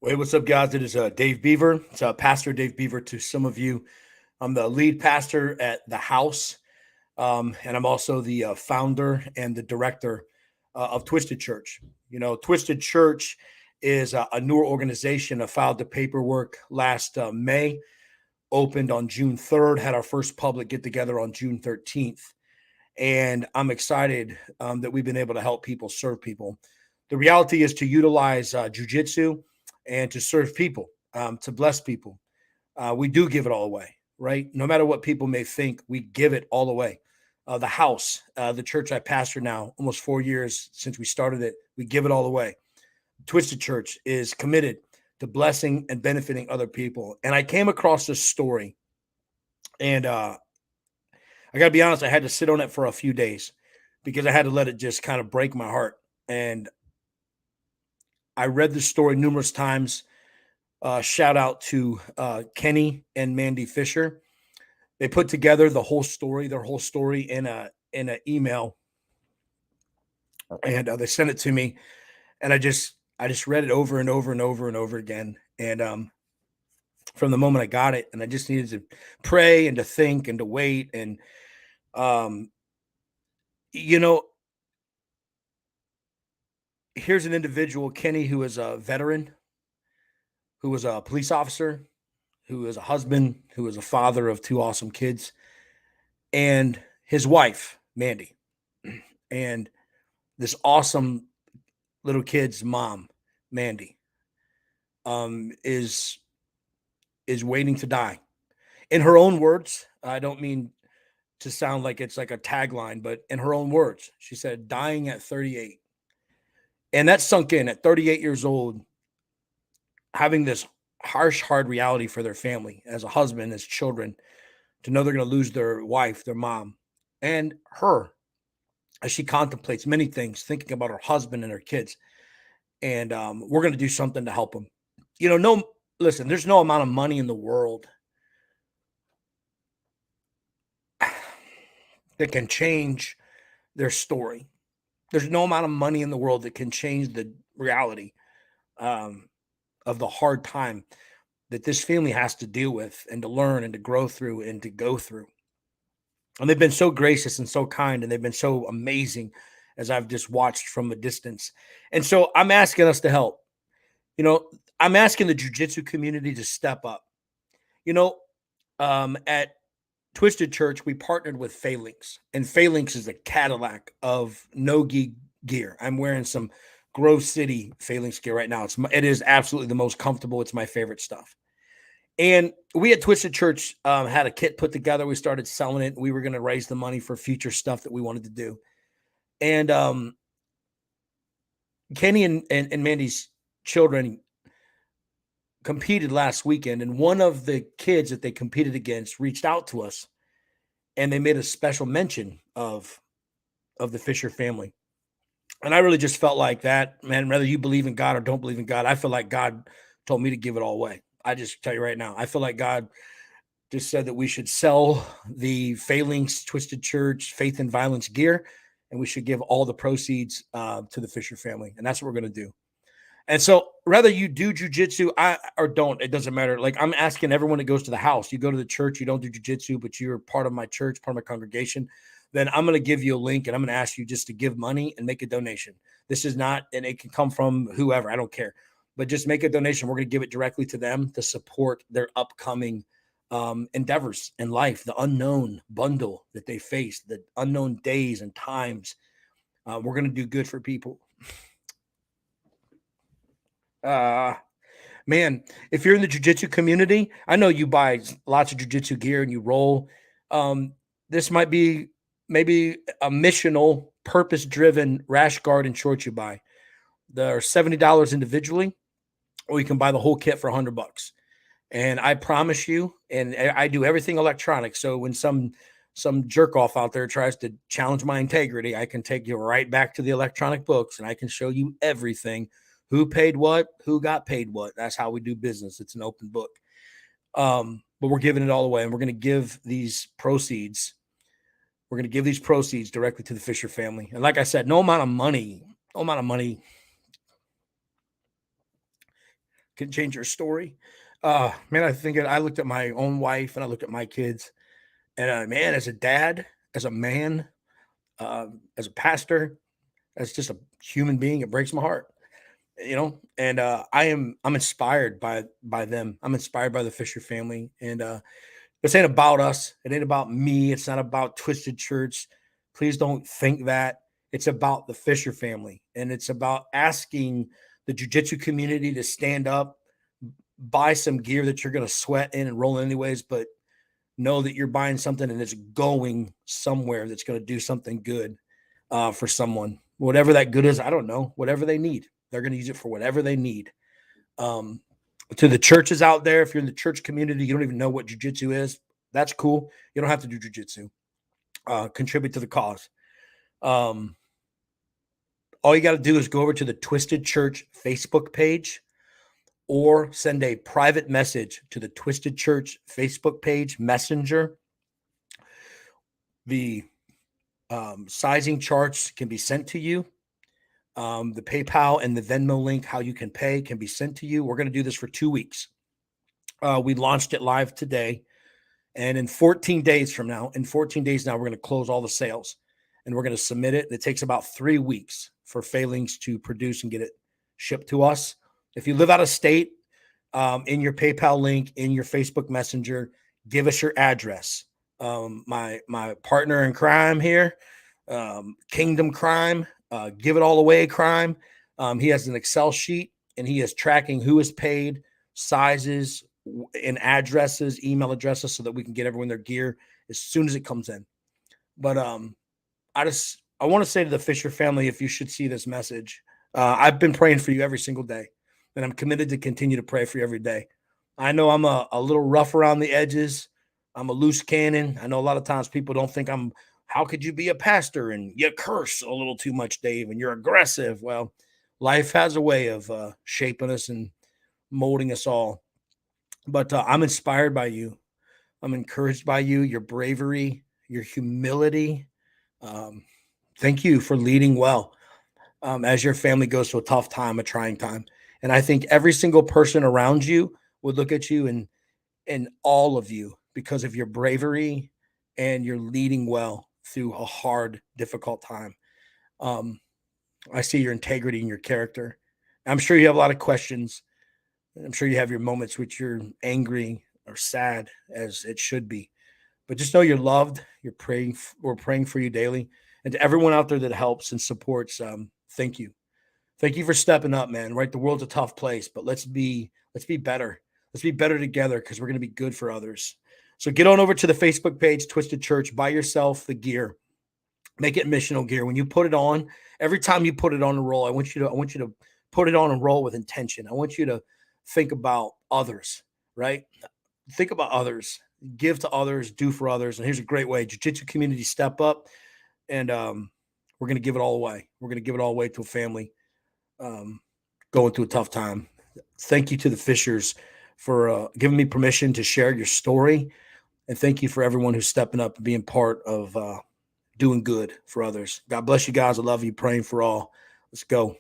Hey, what's up, guys? It is Dave Beaver. It's Pastor Dave Beaver to some of you. I'm the lead pastor at the house, and I'm also the founder and the director of Twisted Church. You know, Twisted Church is a newer organization. I filed the paperwork last May, opened on June 3rd, had our first public get together on June 13th. And I'm excited that we've been able to help people serve people. The reality is to utilize jujitsu and to serve people, to bless people. We do give it all away, right? No matter what people may think, we give it all away. The house, the church I pastor now, almost 4 years since we started it, we give it all away. Twisted Church is committed to blessing and benefiting other people. And I came across this story, and I got to be honest, I had to sit on it for a few days because I had to let it just kind of break my heart. And I read the story numerous times. Shout out to Kenny and Mandy Fisher. They put together the whole story, their whole story in an email, and they sent it to me. And I just read it over and over and over and over again. And from the moment I got it, and I just needed to pray and to think and to wait. And um, you know, here's an individual, Kenny, who is a veteran, who was a police officer, who is a husband, who is a father of two awesome kids, and his wife, Mandy, and this awesome little kid's mom, Mandy, is waiting to die. In her own words, I don't mean to sound like it's like a tagline, but in her own words, she said, dying at 38. And that sunk in at 38 years old, having this harsh, hard reality for their family as a husband, as children, to know they're going to lose their wife, their mom, and her as she contemplates many things, thinking about her husband and her kids. And we're going to do something to help them. No, listen, there's no amount of money in the world that can change their story. There's no amount of money in the world that can change the reality um, of the hard time that this family has to deal with and to learn and to grow through and to go through. And they've been so gracious and so kind, and they've been so amazing as I've just watched from a distance. And so I'm asking us to help. You know, I'm asking the jujitsu community to step up. You know, at Twisted Church, we partnered with Phalanx, and Phalanx is a Cadillac of no-gi gear. I'm wearing some Grove City Phalanx gear right now. It is absolutely the most comfortable. It's my favorite stuff. And we at Twisted Church had a kit put together. We started selling it. We were going to raise the money for future stuff that we wanted to do. And Kenny and Mandy's children competed last weekend. And one of the kids that they competed against reached out to us, and they made a special mention of the Fisher family. And I really just felt like that, man, whether you believe in God or don't believe in God, I feel like God told me to give it all away. I just tell you right now, I feel like God just said that we should sell the Phalanx Twisted Church Faith and Violence gear, and we should give all the proceeds to the Fisher family. And that's what we're going to do. And so whether you do jujitsu or don't, it doesn't matter. Like, I'm asking everyone that goes to the house, you go to the church, you don't do jujitsu, but you're part of my church, part of my congregation, then I'm going to give you a link, and I'm going to ask you just to give money and make a donation. This is not, and it can come from whoever, I don't care, but just make a donation. We're going to give it directly to them to support their upcoming endeavors in life, the unknown bundle that they face, the unknown days and times. We're going to do good for people. Man, if you're in the jiu-jitsu community, I know you buy lots of jiu-jitsu gear and you roll. This might be maybe a missional, purpose-driven rash guard and shorts you buy. They're $70 individually, or you can buy the whole kit for $100. And I promise you, and I do everything electronic. So when some jerk off out there tries to challenge my integrity, I can take you right back to the electronic books, and I can show you everything. Who paid what? Who got paid what? That's how we do business. It's an open book. But we're giving it all away, and we're going to give these proceeds. We're going to give these proceeds directly to the Fisher family. And like I said, no amount of money can change your story. Man, I looked at my own wife and I looked at my kids, and man, as a dad, as a man, as a pastor, as just a human being, it breaks my heart, And I'm inspired by them. I'm inspired by the Fisher family, and this ain't about us. It ain't about me. It's not about Twisted Church. Please don't think that. It's about the Fisher family, and it's about asking the jiu-jitsu community to stand up, buy some gear that you're going to sweat in and roll anyways, but know that you're buying something and it's going somewhere that's going to do something good for someone. Whatever that good is, I don't know. Whatever they need, they're going to use it for whatever they need. To the churches out there, if you're in the church community, you don't even know what jiu-jitsu is, that's cool. You don't have to do jiu-jitsu. Contribute to the cause. All you got to do is go over to the Twisted Church Facebook page or send a private message to the Twisted Church Facebook page messenger. The sizing charts can be sent to you. The PayPal and the Venmo link, how you can pay, can be sent to you. We're going to do this for 2 weeks. We launched it live today. And in 14 days now, we're going to close all the sales and we're going to submit it. It takes about 3 weeks for Failings to produce and get it shipped to us. If you live out of state, in your PayPal link, in your Facebook Messenger, give us your address. My partner in crime here, Kingdom Crime, Give It All Away Crime. He has an Excel sheet and he is tracking who is paid, sizes, and addresses, email addresses, so that we can get everyone their gear as soon as it comes in. But I want to say to the Fisher family, if you should see this message, I've been praying for you every single day, and I'm committed to continue to pray for you every day. I know I'm a little rough around the edges. I'm a loose cannon. I know a lot of times people don't think how could you be a pastor and you curse a little too much, Dave, and you're aggressive? Well, life has a way of shaping us and molding us all. But I'm inspired by you. I'm encouraged by you, your bravery, your humility. Thank you for leading well as your family goes through a tough time, a trying time. And I think every single person around you would look at you and all of you because of your bravery and your leading well through a hard, difficult time. I see your integrity and your character. I'm sure you have a lot of questions. I'm sure you have your moments which you're angry or sad, as it should be. But just know you're loved. We're praying for you daily. And to everyone out there that helps and supports, thank you. Thank you for stepping up, man. Right? The world's a tough place, but let's be better. Let's be better together because we're going to be good for others. So get on over to the Facebook page, Twisted Church. Buy yourself the gear. Make it missional gear. When you put it on, every time you put it on a roll, I want you to put it on and roll with intention. I want you to think about others, right? Think about others, give to others, do for others. And here's a great way. Jiu-jitsu community, step up, and we're going to give it all away. We're going to give it all away to a family going through a tough time. Thank you to the Fishers for giving me permission to share your story. And thank you for everyone who's stepping up and being part of doing good for others. God bless you guys. I love you. Praying for all. Let's go.